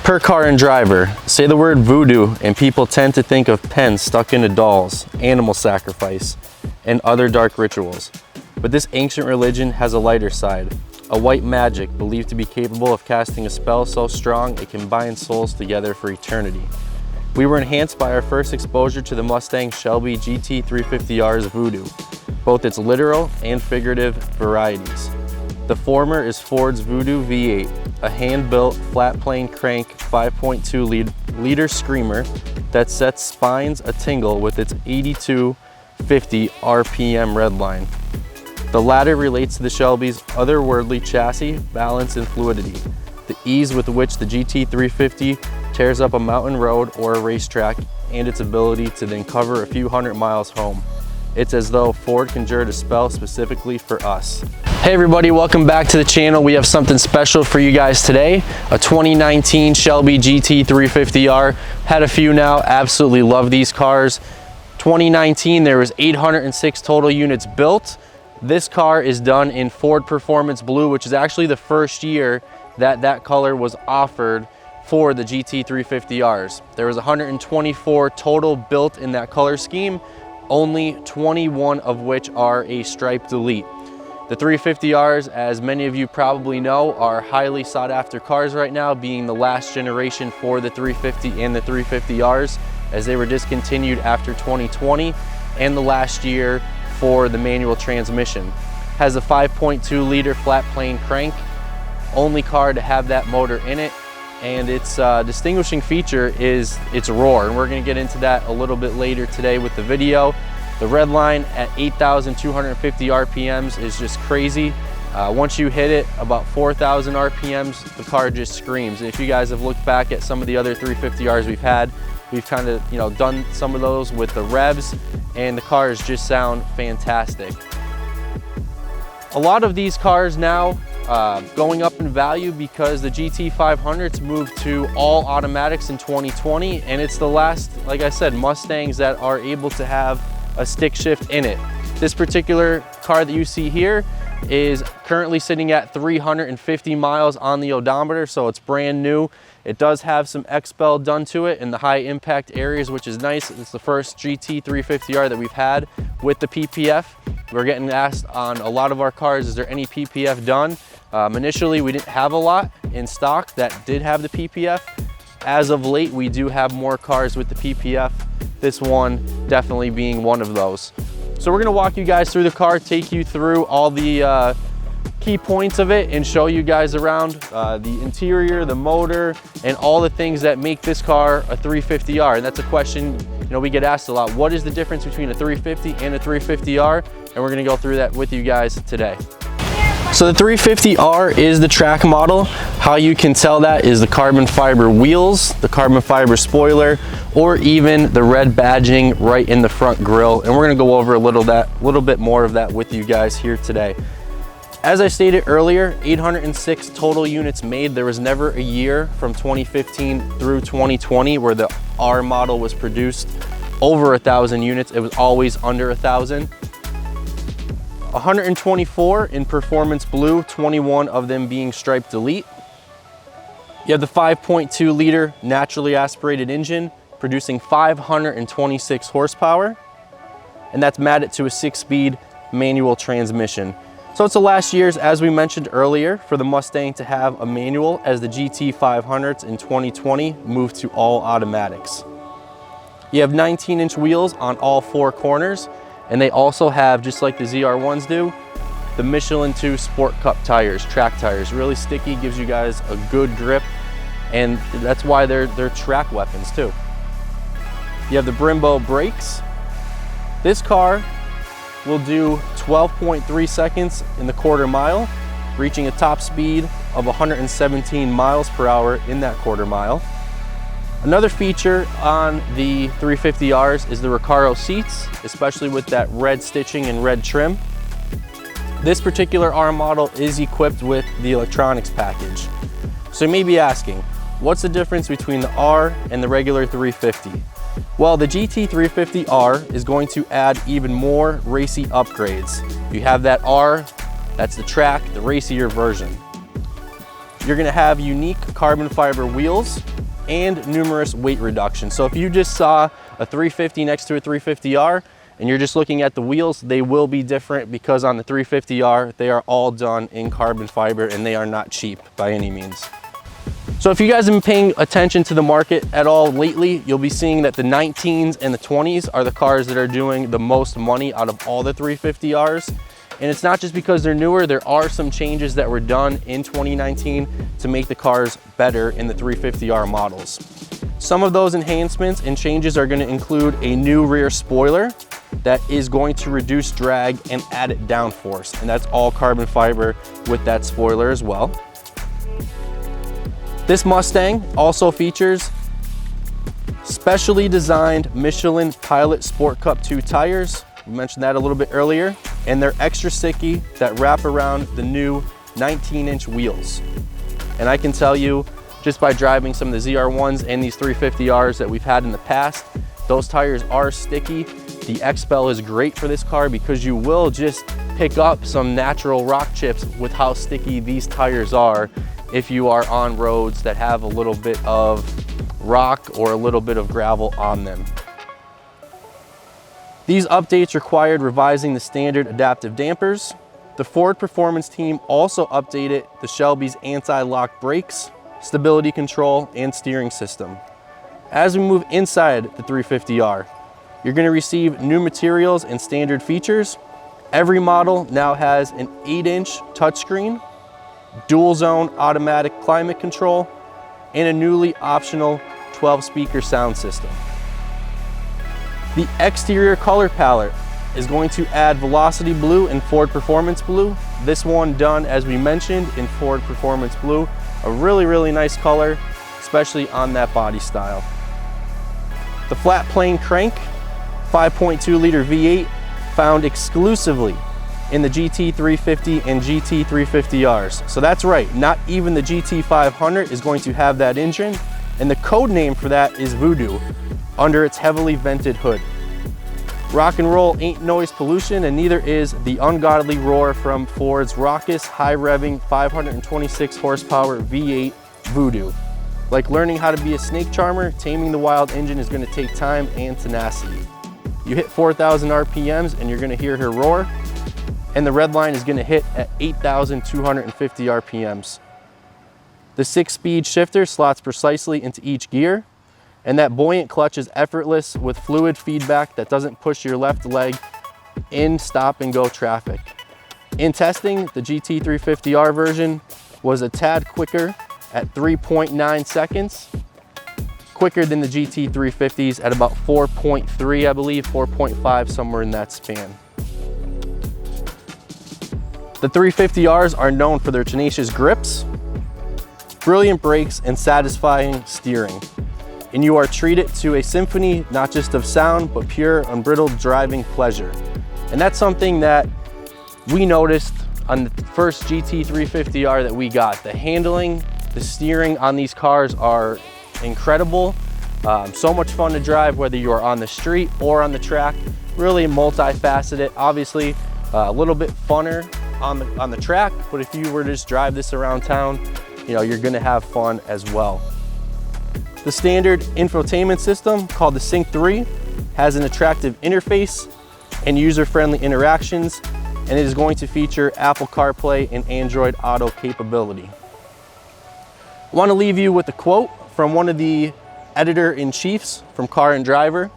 Per car and driver, say the word voodoo and people tend to think of pens stuck into dolls, animal sacrifice, and other dark rituals. But this ancient religion has a lighter side, a white magic believed to be capable of casting a spell so strong it can bind souls together for eternity. We were enhanced by our first exposure to the Mustang Shelby GT350R's voodoo, both its literal and figurative varieties. The former is Ford's Voodoo V8, a hand-built flat plane crank 5.2 liter screamer that sets spines a-tingle with its 8250 RPM redline. The latter relates to the Shelby's otherworldly chassis, balance, and fluidity. The ease with which the GT350 tears up a mountain road or a racetrack, and its ability to then cover a few hundred miles home. It's as though Ford conjured a spell specifically for us. Hey everybody, welcome back to the channel. We have something special for you guys today. A 2019 Shelby GT350R. Had a few now, absolutely love these cars. 2019, there was 806 total units built. This car is done in Ford Performance Blue, which is actually the first year that color was offered for the GT350Rs. There was 124 total built in that color scheme, only 21 of which are a striped delete. The 350Rs, as many of you probably know, are highly sought after cars right now, being the last generation for the 350 and the 350Rs, as they were discontinued after 2020 and the last year for the manual transmission. Has a 5.2 liter flat plane crank, only car to have that motor in it, and its distinguishing feature is its roar, and we're going to get into that a little bit later today with the video. The red line at 8,250 RPMs is just crazy. Once you hit it about 4,000 RPMs, the car just screams. And if you guys have looked back at some of the other 350Rs we've had, we've kind of done some of those with the revs, and the cars just sound fantastic. A lot of these cars now going up in value because the GT500s moved to all automatics in 2020, and it's the last, like I said, Mustangs that are able to have a stick shift in it. This particular car that you see here is currently sitting at 350 miles on the odometer, so it's brand new. It does have some expel done to it in the high impact areas, which is nice. It's the first GT350R that we've had with the PPF. We're getting asked on a lot of our cars, is there any PPF done? Initially, we didn't have a lot in stock that did have the PPF. As of late, we do have more cars with the PPF. This one definitely being one of those. So we're gonna walk you guys through the car, take you through all the key points of it, and show you guys around the interior, the motor, and all the things that make this car a 350R. And that's a question we get asked a lot. What is the difference between a 350 and a 350R? And we're gonna go through that with you guys today. So the 350R is the track model. How you can tell that is the carbon fiber wheels, the carbon fiber spoiler, or even the red badging right in the front grille. And we're gonna go over a little bit more of that with you guys here today. As I stated earlier, 806 total units made. There was never a year from 2015 through 2020 where the R model was produced over 1,000 units. It was always under 1,000. 124 in Performance Blue, 21 of them being striped delete. You have the 5.2 liter naturally aspirated engine producing 526 horsepower, and that's matted to a 6-speed manual transmission. So it's the last years, as we mentioned earlier, for the Mustang to have a manual, as the GT500s in 2020 moved to all automatics. You have 19-inch wheels on all 4 corners, and they also have, just like the ZR1s do, the Michelin 2 Sport Cup tires, track tires. Really sticky, gives you guys a good grip, and that's why they're track weapons too. You have the Brembo brakes. This car will do 12.3 seconds in the quarter mile, reaching a top speed of 117 miles per hour in that quarter mile. Another feature on the 350Rs is the Recaro seats, especially with that red stitching and red trim. This particular R model is equipped with the electronics package. So you may be asking, what's the difference between the R and the regular 350? Well, the GT350R is going to add even more racy upgrades. You have that R, that's the track, the racier version. you're gonna have unique carbon fiber wheels and numerous weight reductions. So if you just saw a 350 next to a 350R and you're just looking at the wheels, they will be different because on the 350R, they are all done in carbon fiber and they are not cheap by any means. So if you guys have been paying attention to the market at all lately, you'll be seeing that the 19s and the 20s are the cars that are doing the most money out of all the 350Rs. And it's not just because they're newer, there are some changes that were done in 2019 to make the cars better in the 350R models. Some of those enhancements and changes are going to include a new rear spoiler that is going to reduce drag and added downforce. And that's all carbon fiber with that spoiler as well. This Mustang also features specially designed Michelin Pilot Sport Cup 2 tires. We mentioned that a little bit earlier. And they're extra sticky that wrap around the new 19-inch wheels. And I can tell you, just by driving some of the ZR1s and these 350Rs that we've had in the past, those tires are sticky. The Expel is great for this car because you will just pick up some natural rock chips with how sticky these tires are if you are on roads that have a little bit of rock or a little bit of gravel on them. These updates required revising the standard adaptive dampers. The Ford Performance team also updated the Shelby's anti-lock brakes, stability control, and steering system. As we move inside the 350R, you're going to receive new materials and standard features. Every model now has an 8-inch touchscreen, dual zone automatic climate control, and a newly optional 12-speaker sound system. The exterior color palette is going to add Velocity Blue and Ford Performance Blue. This one done, as we mentioned, in Ford Performance Blue. A really, really nice color, especially on that body style. The flat plane crank, 5.2 liter V8, found exclusively in the GT350 and GT350Rs. So that's right, not even the GT500 is going to have that engine, and the code name for that is Voodoo, under its heavily vented hood. Rock and roll ain't noise pollution, and neither is the ungodly roar from Ford's raucous, high-revving 526 horsepower V8 Voodoo. Like learning how to be a snake charmer, taming the wild engine is going to take time and tenacity. You hit 4,000 RPMs and you're going to hear her roar, and the red line is going to hit at 8,250 RPMs. The 6-speed shifter slots precisely into each gear, and that buoyant clutch is effortless with fluid feedback that doesn't push your left leg in stop and go traffic. In testing, the GT350R version was a tad quicker at 3.9 seconds, quicker than the GT350s at about 4.3, I believe, 4.5, somewhere in that span. The 350Rs are known for their tenacious grips, brilliant brakes, and satisfying steering. And you are treated to a symphony, not just of sound, but pure, unbridled driving pleasure. And that's something that we noticed on the first GT350R that we got. The handling, the steering on these cars are incredible. So much fun to drive, whether you are on the street or on the track. Really multifaceted. Obviously, a little bit funner on the track, but if you were to just drive this around town, you know, you're gonna have fun as well. The standard infotainment system, called the Sync 3, has an attractive interface and user-friendly interactions, and it is going to feature Apple CarPlay and Android Auto capability. I want to leave you with a quote from one of the editor-in-chiefs from Car and Driver.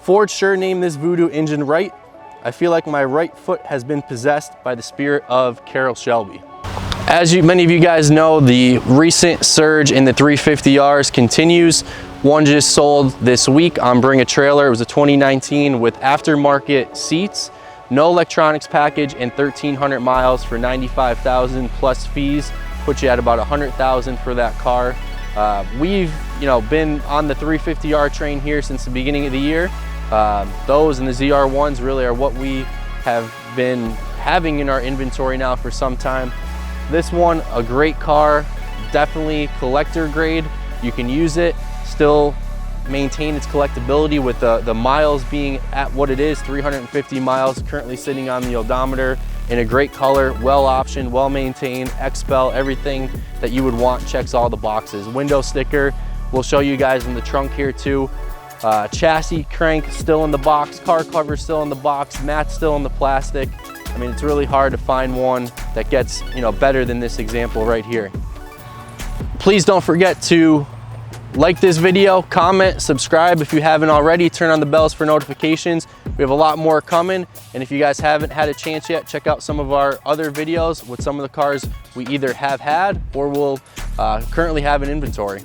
"Ford sure named this Voodoo engine right. I feel like my right foot has been possessed by the spirit of Carroll Shelby." As many of you guys know, the recent surge in the 350Rs continues. One just sold this week on Bring a Trailer. It was a 2019 with aftermarket seats, no electronics package, and 1,300 miles for $95,000 plus fees. Put you at about $100,000 for that car. We've been on the 350R train here since the beginning of the year. Those and the ZR1s really are what we have been having in our inventory now for some time. This one, a great car, definitely collector grade. You can use it, still maintain its collectability with the miles being at what it is, 350 miles currently sitting on the odometer. in a great color, well optioned, well maintained, XPEL, everything that you would want checks all the boxes. Window sticker, we'll show you guys in the trunk here too. Chassis crank still in the box, car cover still in the box, mat still in the plastic. I mean, it's really hard to find one that gets, you know, better than this example right here. Please don't forget to like this video, comment, subscribe if you haven't already, turn on the bells for notifications. We have a lot more coming, and if you guys haven't had a chance yet, check out some of our other videos with some of the cars we either have had or will currently have in inventory.